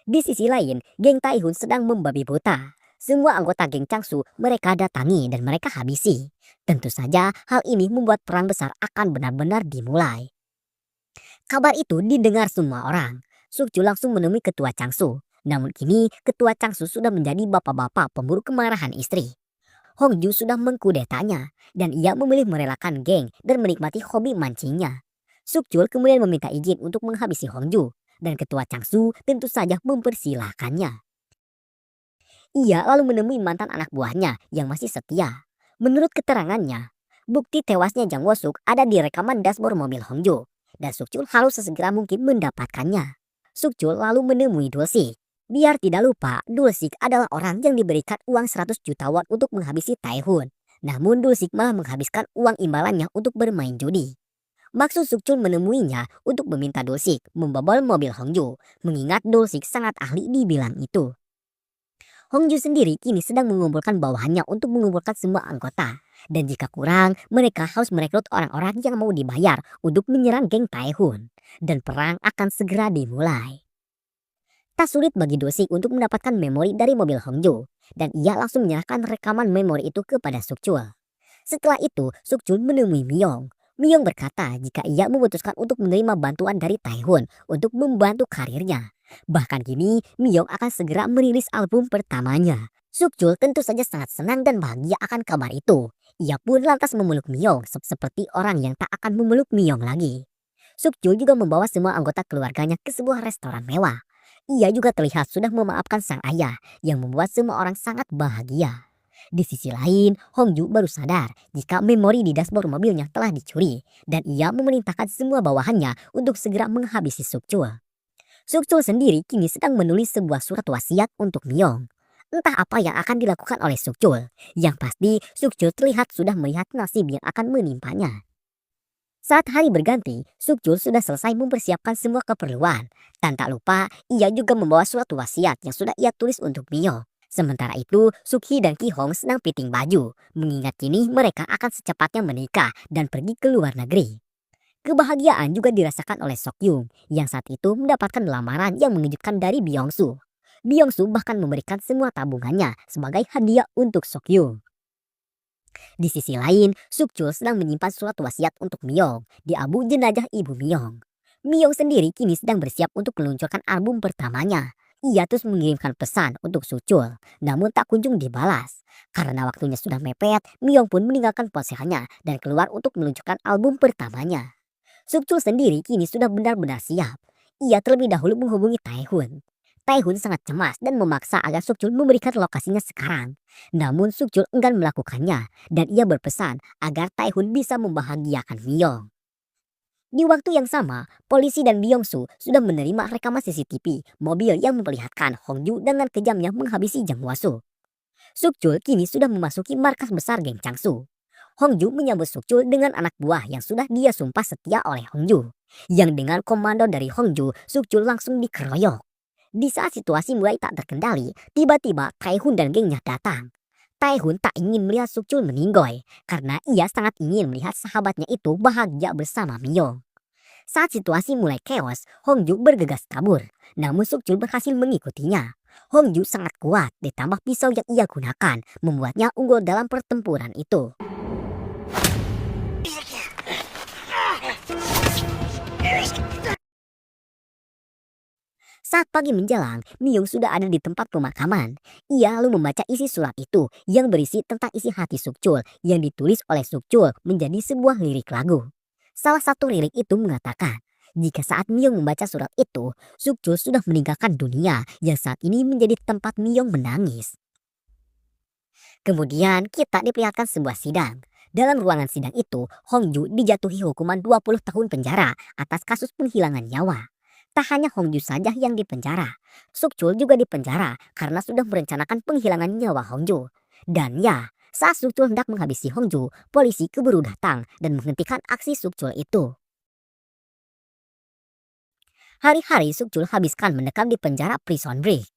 Di sisi lain, geng Taehun sedang membabi buta. Semua anggota geng Changsu mereka datangi dan mereka habisi. Tentu saja hal ini membuat perang besar akan benar-benar dimulai. Kabar itu didengar semua orang. Sukjul langsung menemui ketua Changsu. Namun kini ketua Changsu sudah menjadi bapak-bapak pemburu kemarahan istri. Hongju sudah mengkudetanya dan ia memilih merelakan geng dan menikmati hobi mancingnya. Sukjul kemudian meminta izin untuk menghabisi Hongju dan ketua Changsu tentu saja mempersilahkannya. Ia lalu menemui mantan anak buahnya yang masih setia. Menurut keterangannya, bukti tewasnya Jang Woo-suk ada di rekaman dashboard mobil Hongju dan Sukjul harus sesegera mungkin mendapatkannya. Sukjul lalu menemui Dulsik. Biar tidak lupa, Dulsik adalah orang yang diberikan uang 100 juta won untuk menghabisi Taehun. Namun Dulsik malah menghabiskan uang imbalannya untuk bermain judi. Maksud Sukjul menemuinya untuk meminta Dulsik membobol mobil Hongju, mengingat Dulsik sangat ahli di bidang itu. Hongju sendiri kini sedang mengumpulkan bawahannya untuk mengumpulkan semua anggota. Dan jika kurang, mereka harus merekrut orang-orang yang mau dibayar untuk menyerang geng Taehun. Dan perang akan segera dimulai. Tak sulit bagi Dulsik untuk mendapatkan memori dari mobil Hongju, dan ia langsung menyerahkan rekaman memori itu kepada Sukjul. Setelah itu, Sukjul menemui Myong. Myong berkata jika ia memutuskan untuk menerima bantuan dari Taehun untuk membantu karirnya. Bahkan kini, Myong akan segera merilis album pertamanya. Sukjul tentu saja sangat senang dan bahagia akan kabar itu. Ia pun lantas memeluk Myong seperti orang yang tak akan memeluk Myong lagi. Sukjul juga membawa semua anggota keluarganya ke sebuah restoran mewah. Ia juga terlihat sudah memaafkan sang ayah yang membuat semua orang sangat bahagia. Di sisi lain, Hongju baru sadar jika memori di dashboard mobilnya telah dicuri dan ia memerintahkan semua bawahannya untuk segera menghabisi Sukjul. Sukjul sendiri kini sedang menulis sebuah surat wasiat untuk Myong. Entah apa yang akan dilakukan oleh Sukjul. Yang pasti, Sukjul terlihat sudah melihat nasib yang akan menimpanya. Saat hari berganti, Sukjul sudah selesai mempersiapkan semua keperluan. Dan tak lupa, ia juga membawa surat wasiat yang sudah ia tulis untuk Myong. Sementara itu, Suk-hee dan Ki Hong sedang fitting baju, mengingat kini mereka akan secepatnya menikah dan pergi ke luar negeri. Kebahagiaan juga dirasakan oleh Sok-yung, yang saat itu mendapatkan lamaran yang mengejutkan dari Byung-soo. Byung-soo bahkan memberikan semua tabungannya sebagai hadiah untuk Sok-yung. Di sisi lain, Sukjul sedang menyimpan surat wasiat untuk Myong di abu jenazah ibu Myong. Myong sendiri kini sedang bersiap untuk meluncurkan album pertamanya. Ia terus mengirimkan pesan untuk Sukjul, namun tak kunjung dibalas. Karena waktunya sudah mepet, Myong pun meninggalkan ponselnya dan keluar untuk meluncurkan album pertamanya. Sukjul sendiri kini sudah benar-benar siap. Ia terlebih dahulu menghubungi Taehun. Taehun sangat cemas dan memaksa agar Sukjul memberikan lokasinya sekarang. Namun Sukjul enggan melakukannya dan ia berpesan agar Taehun bisa membahagiakan Myong. Di waktu yang sama, polisi dan Byung-soo sudah menerima rekaman CCTV mobil yang memperlihatkan Hongju dengan kejamnya menghabisi Jang Woo-soo. Sukjul kini sudah memasuki markas besar geng Changsu. Hongju menyambut Sukjul dengan anak buah yang sudah dia sumpah setia oleh Hongju. Yang dengan komando dari Hongju, Sukjul langsung dikeroyok. Di saat situasi mulai tak terkendali, tiba-tiba Taehun dan gengnya datang. Taehun tak ingin melihat Sukchul meninggoy karena ia sangat ingin melihat sahabatnya itu bahagia bersama Miyong. Saat situasi mulai chaos, Hongju bergegas kabur, namun Sukchul berhasil mengikutinya. Hongju sangat kuat, ditambah pisau yang ia gunakan, membuatnya unggul dalam pertempuran itu. Saat pagi menjelang, Miyong sudah ada di tempat pemakaman. Ia lalu membaca isi surat itu yang berisi tentang isi hati Sukchul yang ditulis oleh Sukchul menjadi sebuah lirik lagu. Salah satu lirik itu mengatakan, jika saat Miyong membaca surat itu, Sukchul sudah meninggalkan dunia yang saat ini menjadi tempat Miyong menangis. Kemudian kita diperlihatkan sebuah sidang. Dalam ruangan sidang itu, Hongju dijatuhi hukuman 20 tahun penjara atas kasus penghilangan nyawa. Tak hanya Hongju saja yang dipenjara, Sukchul juga dipenjara karena sudah merencanakan penghilangan nyawa Hongju. Dan ya, saat Sukchul hendak menghabisi Hongju, polisi keburu datang dan menghentikan aksi Sukchul itu. Hari-hari Sukchul habiskan mendekam di penjara Prison Break.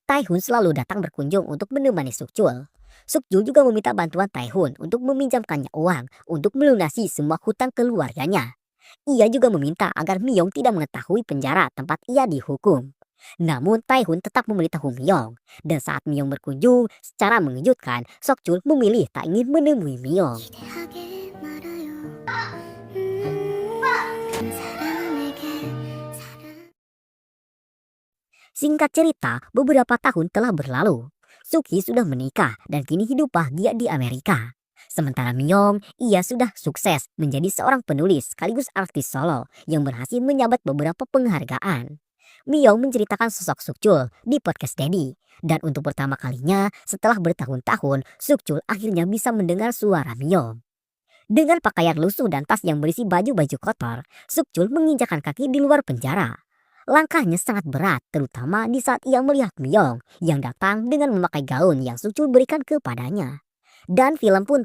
Taehun selalu datang berkunjung untuk menemani Sukchul. Sukchul juga meminta bantuan Taehun untuk meminjamkannya uang untuk melunasi semua hutang keluarganya. Ia juga meminta agar Miyong tidak mengetahui penjara tempat ia dihukum. Namun Taehun tetap memberitahu Miyong. Dan saat Miyong berkunjung, secara mengejutkan, Sukchul memilih tak ingin menemui Miyong. Singkat cerita, beberapa tahun telah berlalu. Suki sudah menikah dan kini hidup bahagia di Amerika. Sementara Miyong, ia sudah sukses menjadi seorang penulis sekaligus artis solo yang berhasil menyabet beberapa penghargaan. Miyong menceritakan sosok Sukchul di podcast Daddy. Dan untuk pertama kalinya setelah bertahun-tahun, Sukchul akhirnya bisa mendengar suara Miyong. Dengan pakaian lusuh dan tas yang berisi baju-baju kotor, Sukchul menginjakan kaki di luar penjara. Langkahnya sangat berat, terutama di saat ia melihat Miyong yang datang dengan memakai gaun yang Sukchul berikan kepadanya. Dan film pun